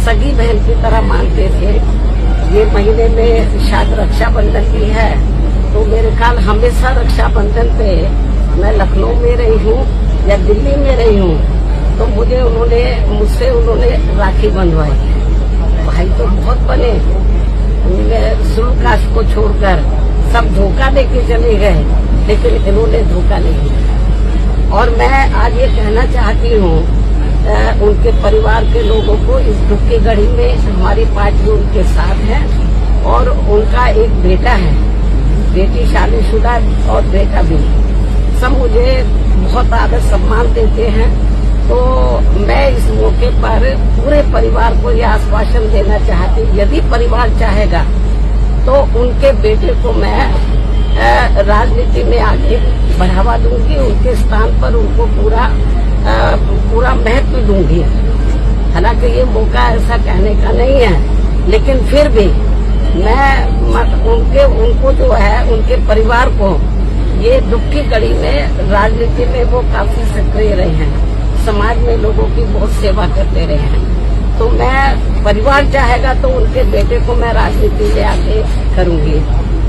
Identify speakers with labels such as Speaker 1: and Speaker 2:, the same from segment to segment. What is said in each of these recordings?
Speaker 1: सगी बहन की तरह मानते थे। ये महीने में शायद रक्षाबंधन भी है, तो मेरे ख्याल हमेशा रक्षाबंधन पे मैं लखनऊ में रही हूँ या दिल्ली में रही हूँ, तो मुझसे उन्होंने राखी बंधवाई। भाई तो बहुत बने, शुल्क कास्ट को छोड़कर सब धोखा देके चले गए, लेकिन इन्होंने धोखा नहीं दिया। और मैं आज ये कहना चाहती हूँ उनके परिवार के लोगों को, इस दुख की घड़ी में हमारी पार्टी उनके साथ है। और उनका एक बेटा है, बेटी शादीशुदा और बेटा भी, सब मुझे बहुत आदर सम्मान देते हैं। तो मैं इस मौके पर पूरे परिवार को यह आश्वासन देना चाहती हूँ, यदि परिवार चाहेगा तो उनके बेटे को मैं राजनीति में आगे बढ़ावा दूंगी, उनके स्थान पर उनको पूरा महत्व दूंगी। हालांकि ये मौका ऐसा कहने का नहीं है, लेकिन फिर भी मैं उनको जो है, उनके परिवार को, ये दुख की घड़ी में राजनीति में वो काफी सक्रिय रहे हैं, समाज में लोगों की बहुत सेवा करते रहे हैं। तो मैं, परिवार चाहेगा तो उनके बेटे को मैं राजनीति में आगे करूंगी।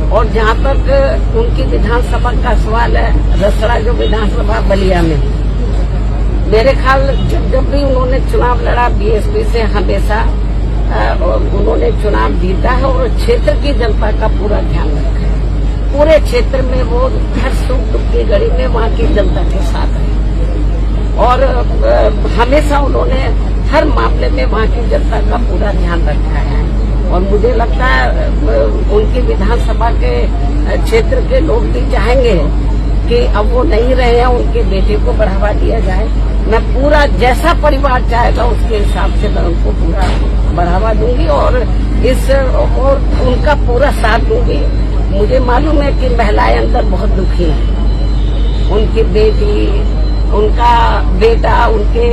Speaker 1: और जहाँ तक उनकी विधानसभा का सवाल है, रसड़ा जो विधानसभा बलिया में, मेरे ख्याल जब भी उन्होंने चुनाव लड़ा बीएसपी से, हमेशा उन्होंने चुनाव जीता है और क्षेत्र की जनता का पूरा ध्यान रखा है। पूरे क्षेत्र में वो हर सुख दुख की घड़ी में वहाँ की जनता के साथ है और हमेशा उन्होंने हर मामले में वहाँ की जनता का पूरा ध्यान रखा है। और मुझे लगता है उनकी विधानसभा के क्षेत्र के लोग भी चाहेंगे कि अब वो नहीं रहे हैं, उनके बेटे को बढ़ावा दिया जाए। मैं पूरा, जैसा परिवार चाहेगा उसके हिसाब से मैं उनको पूरा बढ़ावा दूंगी और उनका पूरा साथ दूंगी। मुझे मालूम है कि महिलाएं अंदर बहुत दुखी हैं, उनकी बेटी, उनका बेटा, उनके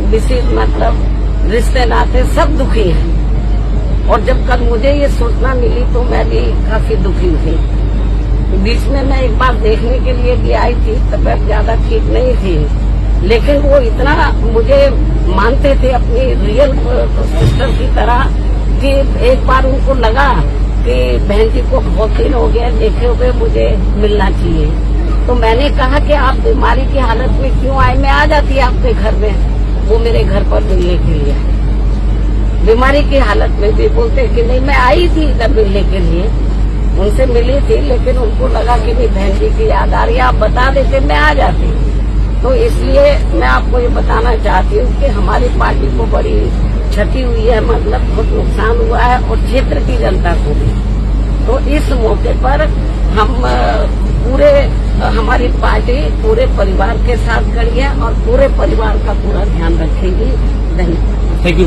Speaker 1: विशेष मतलब रिश्ते नाते सब दुखी हैं। और जब कल मुझे ये सूचना मिली तो मैं भी काफी दुखी थी। बीच में मैं एक बार देखने के लिए भी आई थी, तबीयत ज्यादा ठीक नहीं थी, लेकिन वो इतना मुझे मानते थे अपनी रियल सिस्टर की तरह कि एक बार उनको लगा कि बहन जी को बहुत दिन हो गया देखे हुए, मुझे मिलना चाहिए। तो मैंने कहा कि आप बीमारी की हालत में क्यों आए, मैं आ जाती आपके घर में। वो मेरे घर पर मिलने के लिए, बीमारी की हालत में भी बोलते कि नहीं मैं आई थी इधर मिलने के लिए, उनसे मिली थी, लेकिन उनको लगा कि नहीं बहन जी की याद आ रही है, आप बता देते मैं आ जाती। तो इसलिए मैं आपको ये बताना चाहती हूँ कि हमारी पार्टी को बड़ी क्षति हुई है, मतलब बहुत नुकसान हुआ है और क्षेत्र की जनता को भी। तो इस मौके पर हम हमारी पार्टी पूरे परिवार के साथ खड़ी है और पूरे परिवार का पूरा ध्यान रखेगी। धन्यवाद।
Speaker 2: Thank you.